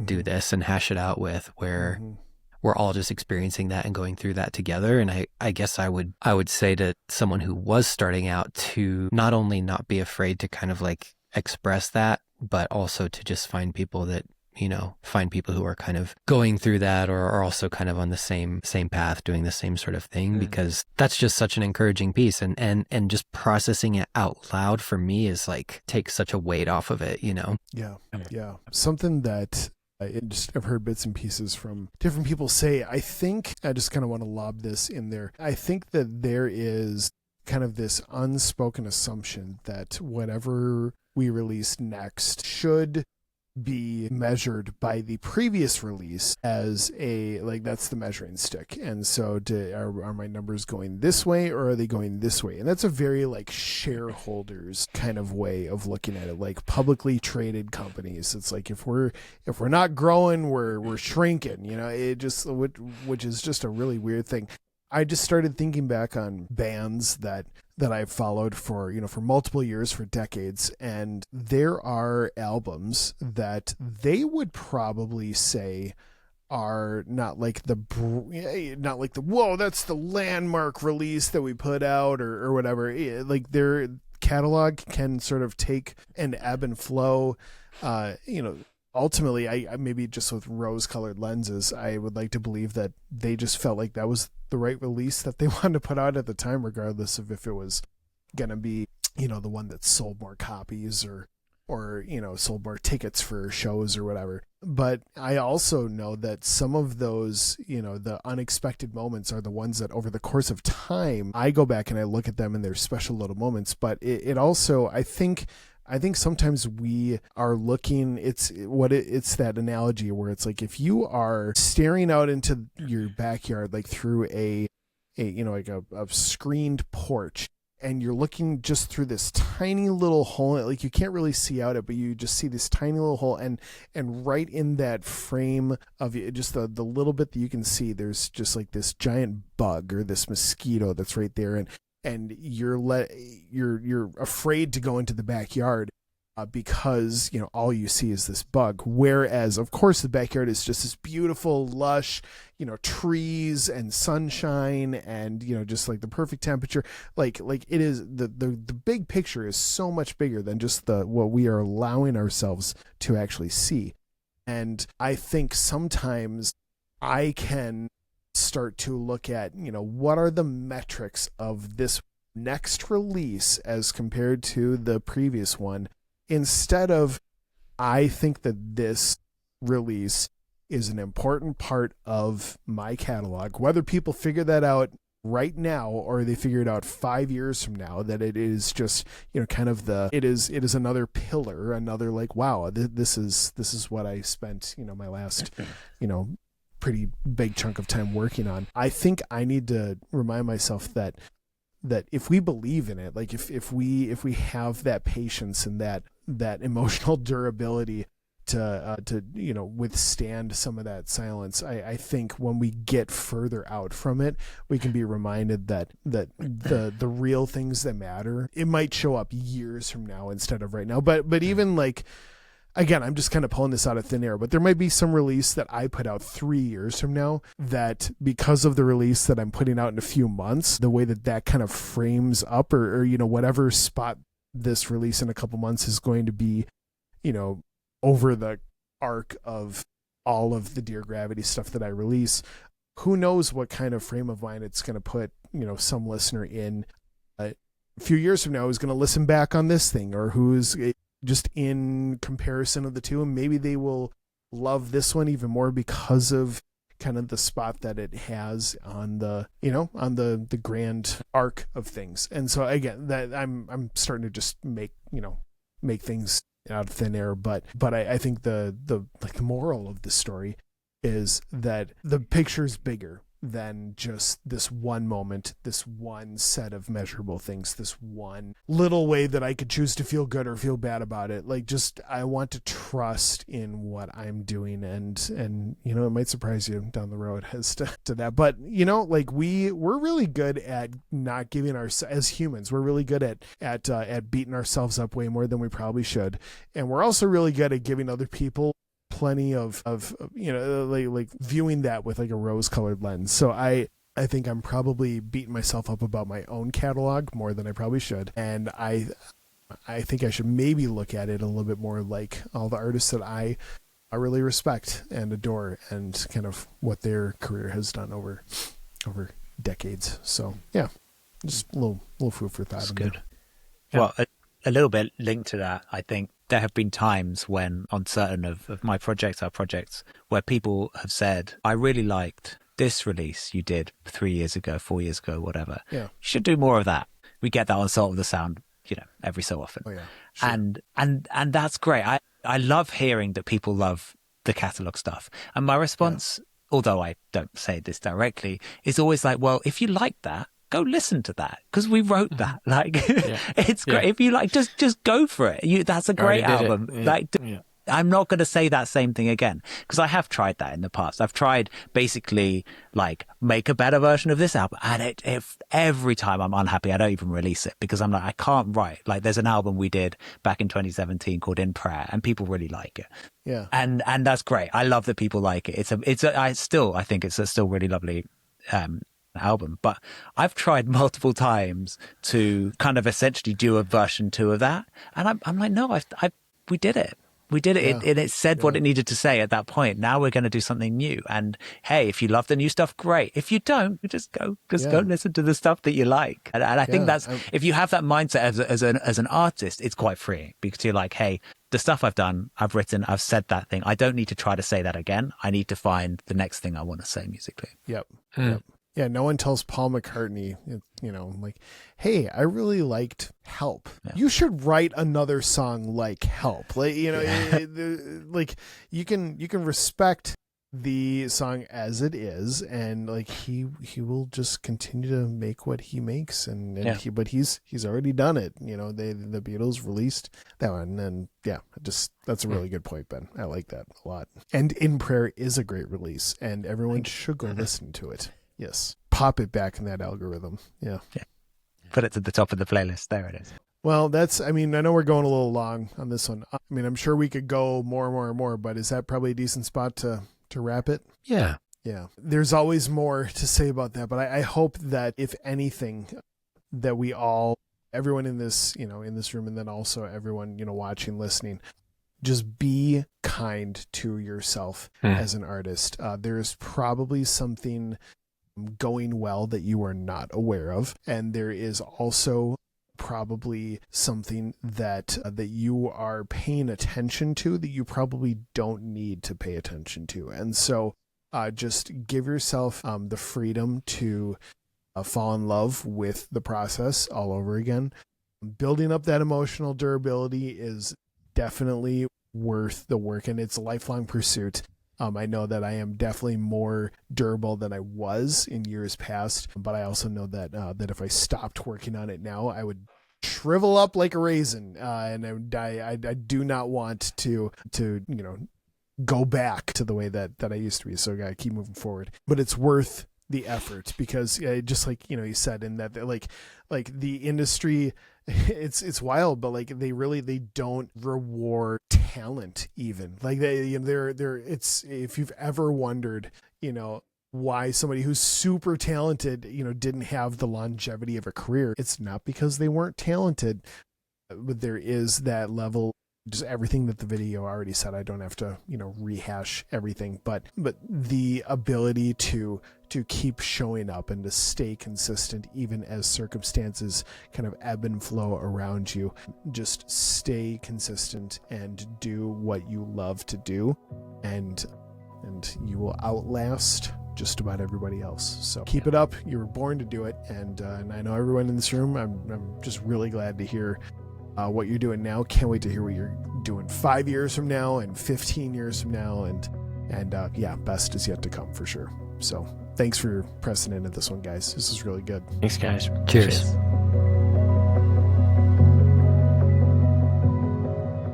Speaker 3: do this and hash it out with, where we're all just experiencing that and going through that together. And I guess I would say to someone who was starting out to not only not be afraid to kind of like express that, but also to just find people that, find people who are kind of going through that, or are also kind of on the same path, doing the same sort of thing, because that's just such an encouraging piece. And just processing it out loud for me is like, takes such a weight off of it,
Speaker 1: Yeah. Something that I've heard bits and pieces from different people say, I think, I just kind of want to lob this in there. I think that there is kind of this unspoken assumption that whatever we release next should be measured by the previous release as that's the measuring stick. And so are my numbers going this way, or are they going this way? And that's a very like shareholders kind of way of looking at it, like publicly traded companies. It's like, if we're not growing, we're shrinking, it just, which is just a really weird thing. I just started thinking back on bands that I've followed for multiple years, for decades, and there are albums that they would probably say are not like the whoa, that's the landmark release that we put out or whatever. Like, their catalog can sort of take an ebb and flow. ultimately, I maybe just with rose-colored lenses, I would like to believe that they just felt like that was the right release that they wanted to put out at the time, regardless of if it was going to be, the one that sold more copies or sold more tickets for shows or whatever. But I also know that some of those, the unexpected moments are the ones that over the course of time, I go back and I look at them and they're special little moments. But it also, I think sometimes we are looking, it's that analogy where it's like, if you are staring out into your backyard, like through a screened porch, and you're looking just through this tiny little hole, like you can't really see out it, but you just see this tiny little hole, and right in that frame of just the little bit that you can see, there's just like this giant bug or this mosquito that's right there, and you're afraid to go into the backyard because all you see is this bug. Whereas, of course, the backyard is just this beautiful, lush, trees and sunshine, and just like the perfect temperature. Like it is the big picture is so much bigger than just what we are allowing ourselves to actually see. And I think sometimes I can start to look at what are the metrics of this next release as compared to the previous one, instead of, I think that this release is an important part of my catalog, whether people figure that out right now or they figure it out 5 years from now, that it is just kind of it is another pillar, another like, wow, this is what I spent my last pretty big chunk of time working on. I think I need to remind myself that if we believe in it, like if we have that patience and that emotional durability to withstand some of that silence, I think when we get further out from it, we can be reminded that the real things that matter, it might show up years from now instead of right now. But even like, again, I'm just kind of pulling this out of thin air, but there might be some release that I put out 3 years from now that, because of the release that I'm putting out in a few months, the way that kind of frames up or whatever spot this release in a couple months is going to be, over the arc of all of the Dear Gravity stuff that I release, who knows what kind of frame of mind it's going to put, some listener in a few years from now who's going to listen back on this thing, or who's just in comparison of the two, and maybe they will love this one even more because of kind of the spot that it has on the the grand arc of things. And so again, that I'm starting to just make things out of thin air, but I think the moral of the story is that the picture's bigger than just this one moment, this one set of measurable things, this one little way that I could choose to feel good or feel bad about it. Like, just, I want to trust in what I'm doing, and it might surprise you down the road as to that. But like we're really good at not giving as humans, we're really good at beating ourselves up way more than we probably should, and we're also really good at giving other people plenty of like viewing that with like a rose-colored lens. So I think I'm probably beating myself up about my own catalog more than I probably should, and I think I should maybe look at it a little bit more like all the artists that I really respect and adore, and kind of what their career has done over decades. So yeah, just a little food for thought.
Speaker 4: That's good. Yeah. Well, a little bit linked to that, I think there have been times when on certain of my projects, our projects, where people have said, I really liked this release you did 3 years ago, 4 years ago, whatever.
Speaker 1: Yeah.
Speaker 4: You should do more of that. We get that on Salt of the Sound, every so often.
Speaker 1: Oh yeah. Sure.
Speaker 4: And that's great. I love hearing that people love the catalog stuff. And my response, although I don't say this directly, is always like, well, if you like that, go listen to that, because we wrote that. Like, it's great. If you like, just go for it. That's a great album. I'm not going to say that same thing again, because I have tried that in the past. I've tried basically like make a better version of this album, and every time I'm unhappy, I don't even release it, because I'm like, I can't write. Like, there's an album we did back in 2017 called In Prayer, and people really like it.
Speaker 1: Yeah,
Speaker 4: and that's great. I love that people like it. I think it's a still really lovely album, but I've tried multiple times to kind of essentially do a version 2 of that, and I'm like, no, we did it. We did it,
Speaker 1: Yeah.
Speaker 4: and it said what it needed to say at that point. Now we're going to do something new. And hey, if you love the new stuff, great. If you don't, you just go listen to the stuff that you like. And I think that's if you have that mindset as an artist, it's quite freeing, because you're like, hey, the stuff I've done, I've written, I've said that thing. I don't need to try to say that again. I need to find the next thing I want to say musically.
Speaker 1: Yep. Yeah, no one tells Paul McCartney, like, hey, I really liked Help. Yeah. You should write another song like Help. Like, like you can respect the song as it is, and like he will just continue to make what he makes, but he's already done it. The Beatles released that one, and that's a really good point, Ben. I like that a lot. And In Prayer is a great release, and everyone should go listen to it. Yes. Pop it back in that algorithm. Yeah.
Speaker 4: Put it to the top of the playlist. There it is.
Speaker 1: Well, I know we're going a little long on this one. I mean, I'm sure we could go more, but is that probably a decent spot to wrap it?
Speaker 3: Yeah.
Speaker 1: Yeah. There's always more to say about that, but I hope that if anything, that we all, everyone in this, in this room, and then also everyone, watching, listening, just be kind to yourself as an artist. There's probably something going well that you are not aware of, and there is also probably something that you are paying attention to that you probably don't need to pay attention to. And so just give yourself the freedom to fall in love with the process all over again. Building up that emotional durability is definitely worth the work, and it's a lifelong pursuit. I know that I am definitely more durable than I was in years past, but I also know that that if I stopped working on it now, I would shrivel up like a raisin, and I do not want to go back to the way that I used to be. So I gotta keep moving forward, but it's worth the effort, because just like you said, in that like the industry, it's wild, but like they don't reward talent, even like they're it's, if you've ever wondered why somebody who's super talented didn't have the longevity of a career, it's not because they weren't talented, but there is that level, just everything that the video already said. I don't have to rehash everything, but the ability to keep showing up and to stay consistent even as circumstances kind of ebb and flow around you. Just stay consistent and do what you love to do, and you will outlast just about everybody else. So keep it up. You were born to do it, and I know everyone in this room, I'm just really glad to hear what you're doing now. Can't wait to hear what you're doing 5 years from now and 15 years from now, and best is yet to come for sure. So thanks for pressing into this one, guys. This is really good.
Speaker 2: Thanks, guys.
Speaker 3: Cheers.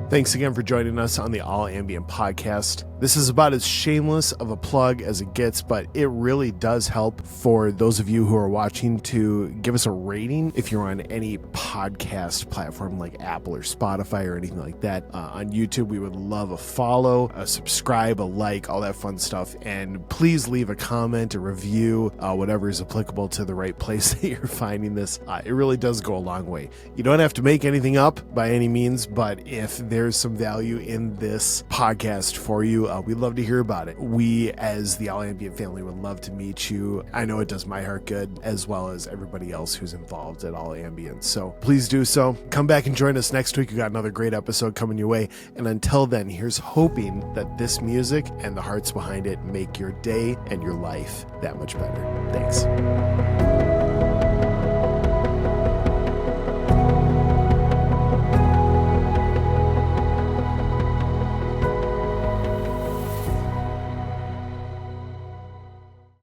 Speaker 1: Thanks again for joining us on the All Ambient podcast. This is about as shameless of a plug as it gets, but it really does help for those of you who are watching to give us a rating if you're on any podcast platform like Apple or Spotify or anything like that. On YouTube, we would love a follow, a subscribe, a like, all that fun stuff. And please leave a comment, a review, whatever is applicable to the right place that you're finding this. It really does go a long way. You don't have to make anything up by any means, but if there's some value in this podcast for you, we'd love to hear about it. We, as the All Ambient family, would love to meet you. I know it does my heart good, as well as everybody else who's involved at All Ambient. So please do so. Come back and join us next week. We got another great episode coming your way. And until then, here's hoping that this music and the hearts behind it make your day and your life that much better. Thanks.